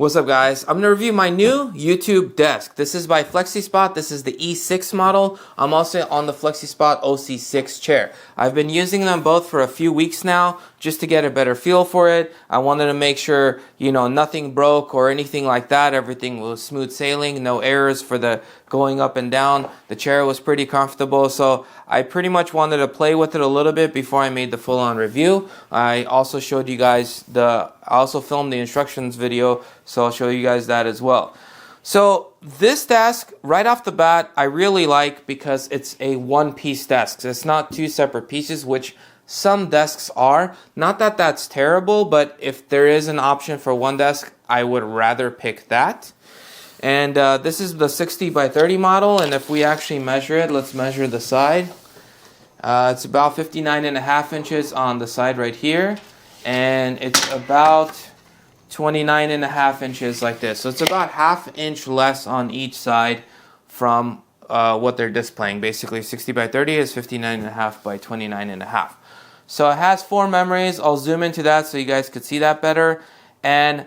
What's up, guys? I'm going to review my new YouTube desk. This is by Flexispot. This is the E6 model. I'm also on the Flexispot OC6 chair. I've been using them both for a few weeks now just to get a better feel for it. I wanted to make sure, nothing broke or anything like that. Everything was smooth sailing, no errors for the going up and down. The chair was pretty comfortable, so I pretty much wanted to play with it a little bit before I made the full-on review. I also showed you guys I also filmed the instructions video, so I'll show you guys that as well. So this desk, right off the bat, I really like because it's a one-piece desk. It's not two separate pieces, which some desks are. Not that that's terrible, but if there is an option for one desk, I would rather pick that. And this is the 60 by 30 model, and if we actually measure it, let's measure the side. It's about 59.5 inches on the side right here, and it's about 29.5 inches like this. So it's about ½ inch less on each side from what they're displaying. Basically 60 by 30 is 59.5 by 29.5. So it has 4 memories. I'll zoom into that so you guys could see that better. And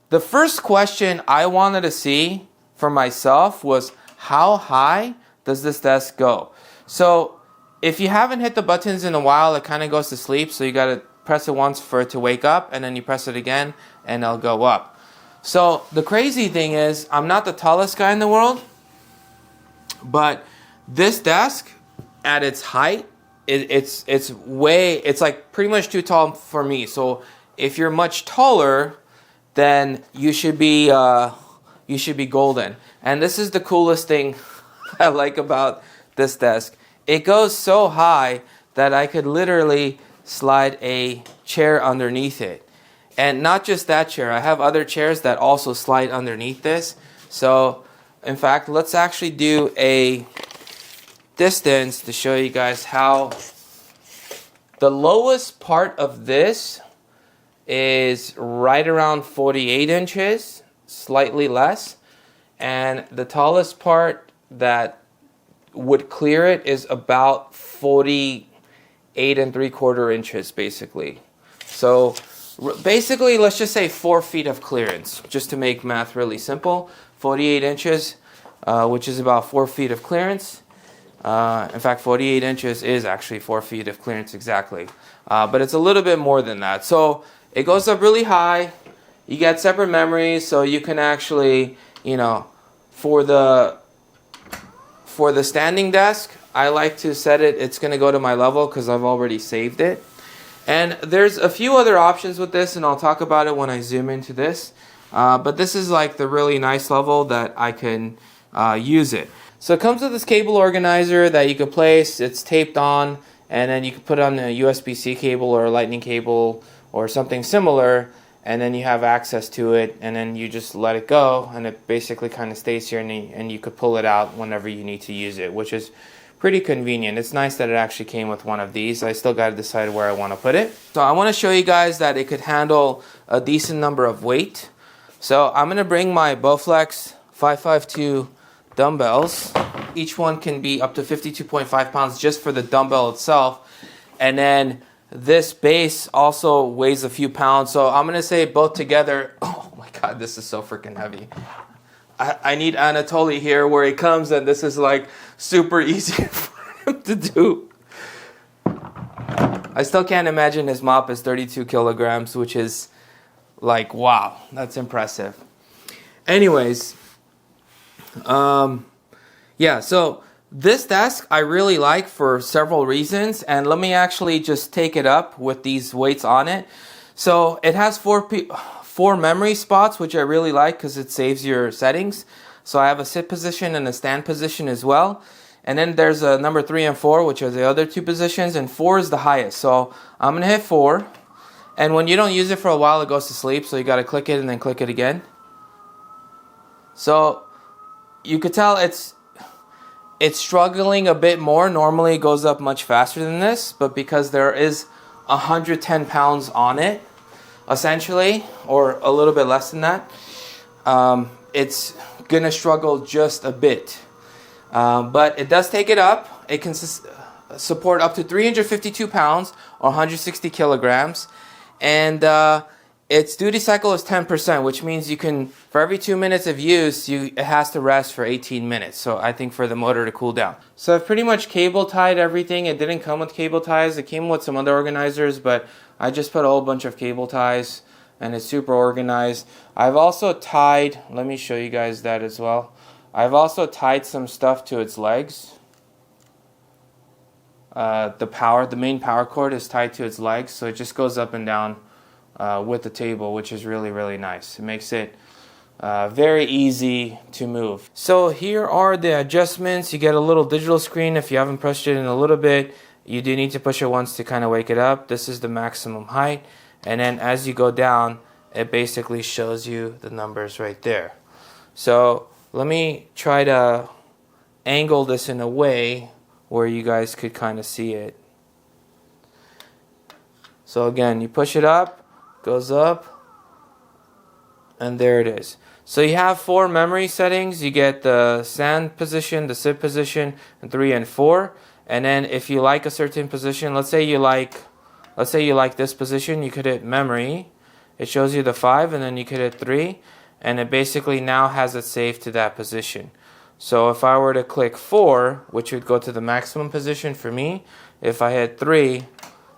the first question I wanted to see for myself was, how high does this desk go? So if you haven't hit the buttons in a while, it kind of goes to sleep. So you got to press it once for it to wake up, and then you press it again and it'll go up. So the crazy thing is, I'm not the tallest guy in the world, but this desk at its height, it's like pretty much too tall for me. So if you're much taller, then you should be golden. And this is the coolest thing I like about this desk. It goes so high that I could literally slide a chair underneath it. And not just that chair, I have other chairs that also slide underneath this. So in fact, let's actually do a distance to show you guys how the lowest part of this is right around 48 inches, slightly less, and the tallest part that would clear it is about 48.75 inches basically. So basically, let's just say 4 feet of clearance, just to make math really simple. 48 inches, which is about 4 feet of clearance. In fact, 48 inches is actually 4 feet of clearance exactly. But it's a little bit more than that. So it goes up really high. You get separate memories, so you can actually, for the standing desk, I like to set it's going to go to my level because I've already saved it. And there's a few other options with this, and I'll talk about it when I zoom into this. But this is like the really nice level that I can use it. So it comes with this cable organizer that you can place. It's taped on, and then you can put on a USB-C cable or a lightning cable or something similar, and then you have access to it, and then you just let it go, and it basically kind of stays here, and you could pull it out whenever you need to use it, which is pretty convenient. It's nice that it actually came with one of these. I still got to decide where I want to put it. So I want to show you guys that it could handle a decent number of weight. So I'm going to bring my Bowflex 552 dumbbells. Each one can be up to 52.5 pounds just for the dumbbell itself. And then this base also weighs a few pounds. So I'm going to say both together. Oh my God, this is so freaking heavy. I need Anatoly here where he comes, and this is like super easy for him to do. I still can't imagine his mop is 32 kilograms, which is like, wow, that's impressive. Anyways, yeah, so this desk I really like for several reasons, and let me actually just take it up with these weights on it. So it has 4 memory spots, which I really like because it saves your settings. So I have a sit position and a stand position as well. And then there's a number 3 and 4, which are the other 2 positions, and 4 is the highest. So I'm going to hit 4. And when you don't use it for a while, it goes to sleep. So you got to click it and then click it again. So you could tell it's struggling a bit more. Normally it goes up much faster than this, but because there is 110 pounds on it, essentially, or a little bit less than that, it's gonna struggle just a bit. But it does take it up. It can support up to 352 pounds or 160 kilograms. And its duty cycle is 10%, which means you can, for every 2 minutes of use, it has to rest for 18 minutes. So I think for the motor to cool down. So I've pretty much cable tied everything. It didn't come with cable ties. It came with some other organizers, but I just put a whole bunch of cable ties and it's super organized. I've also tied, let me show you guys that as well. I've also tied some stuff to its legs. The main power cord is tied to its legs, so it just goes up and down with the table, which is really, really nice. It makes it very easy to move. So here are the adjustments. You get a little digital screen. If you haven't pushed it in a little bit, you do need to push it once to kind of wake it up. This is the maximum height, and then as you go down, it basically shows you the numbers right there. So let me try to angle this in a way where you guys could kind of see it. So again, you push it up, goes up, and there it is. So you have 4 memory settings. You get the stand position, the sit position, and 3 and 4. And then if you like a certain position, let's say you like this position, you could hit memory. It shows you the 5, and then you could hit 3, and it basically now has it saved to that position. So if I were to click 4, which would go to the maximum position for me, if I hit 3,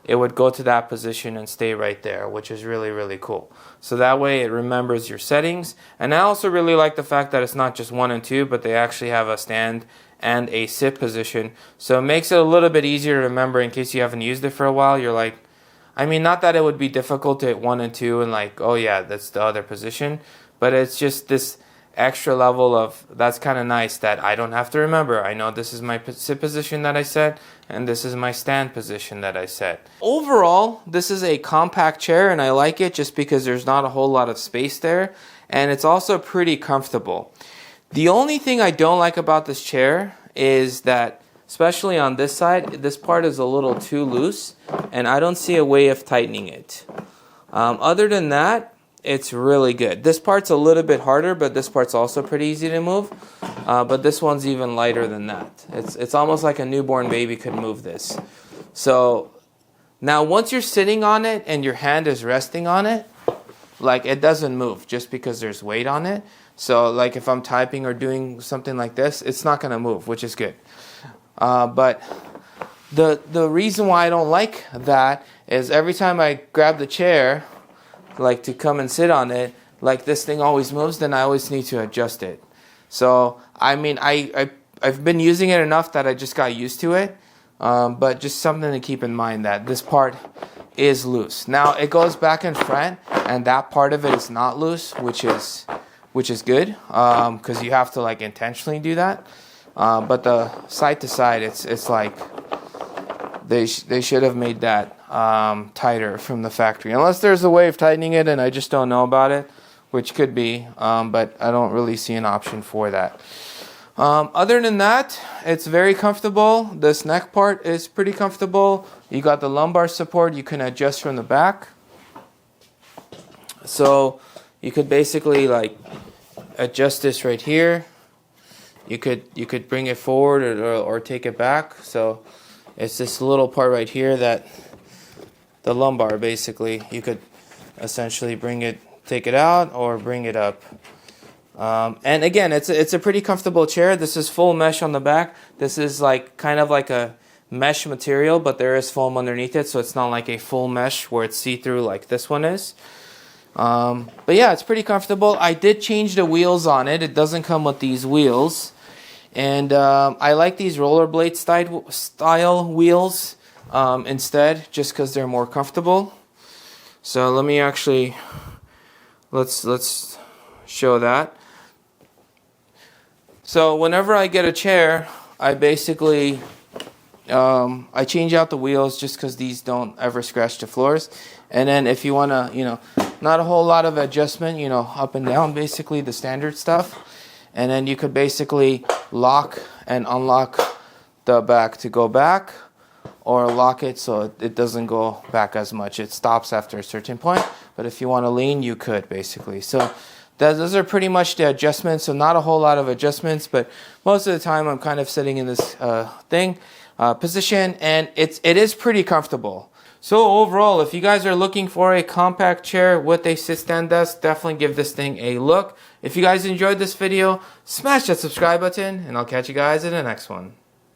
it would go to that position and stay right there, which is really, really cool. So that way it remembers your settings. And I also really like the fact that it's not just 1 and 2, but they actually have a stand and a sit position. So it makes it a little bit easier to remember in case you haven't used it for a while. You're like, I mean, not that it would be difficult to hit 1 and 2 and like, oh yeah, that's the other position, but it's just this extra level of, that's kind of nice that I don't have to remember. I know this is my sit position that I set, and this is my stand position that I set. Overall, this is a compact chair, and I like it just because there's not a whole lot of space there, and it's also pretty comfortable. The only thing I don't like about this chair is that, especially on this side, this part is a little too loose, and I don't see a way of tightening it. Other than that, it's really good. This part's a little bit harder, but this part's also pretty easy to move. But this one's even lighter than that. It's almost like a newborn baby could move this. So now once you're sitting on it and your hand is resting on it, like it doesn't move just because there's weight on it. So like if I'm typing or doing something like this, it's not going to move, which is good. But the reason why I don't like that is every time I grab the chair, like to come and sit on it, like this thing always moves, then I always need to adjust it. So I mean, I've been using it enough that I just got used to it, but just something to keep in mind that this part is loose. Now it goes back and front, and that part of it is not loose, which is good, because you have to like intentionally do that. But the side to side, it's like they should have made that tighter from the factory, unless there's a way of tightening it and I just don't know about it, which could be, but I don't really see an option for that. Other than that, it's very comfortable. This neck part is pretty comfortable. You got the lumbar support you can adjust from the back, so you could basically like adjust this right here. You could bring it forward or take it back. So it's this little part right here that the lumbar, basically you could essentially take it out or bring it up. And again, it's a pretty comfortable chair. This is full mesh on the back. This is like kind of like a mesh material, but there is foam underneath it, so it's not like a full mesh where it's see-through like this one is. But yeah, it's pretty comfortable. I did change the wheels on it. It doesn't come with these wheels. And I like these rollerblade style wheels instead, just because they're more comfortable. So let me actually, let's show that. So whenever I get a chair, I basically, I change out the wheels just because these don't ever scratch the floors. And then if you want to, not a whole lot of adjustment, up and down, basically the standard stuff. And then you could basically lock and unlock the back to go back, or lock it so it doesn't go back as much. It stops after a certain point, but if you want to lean, you could basically. So those are pretty much the adjustments. So not a whole lot of adjustments, but most of the time I'm kind of sitting in this position, and it is pretty comfortable. So overall, if you guys are looking for a compact chair with a sit-stand desk, definitely give this thing a look. If you guys enjoyed this video, smash that subscribe button, and I'll catch you guys in the next one.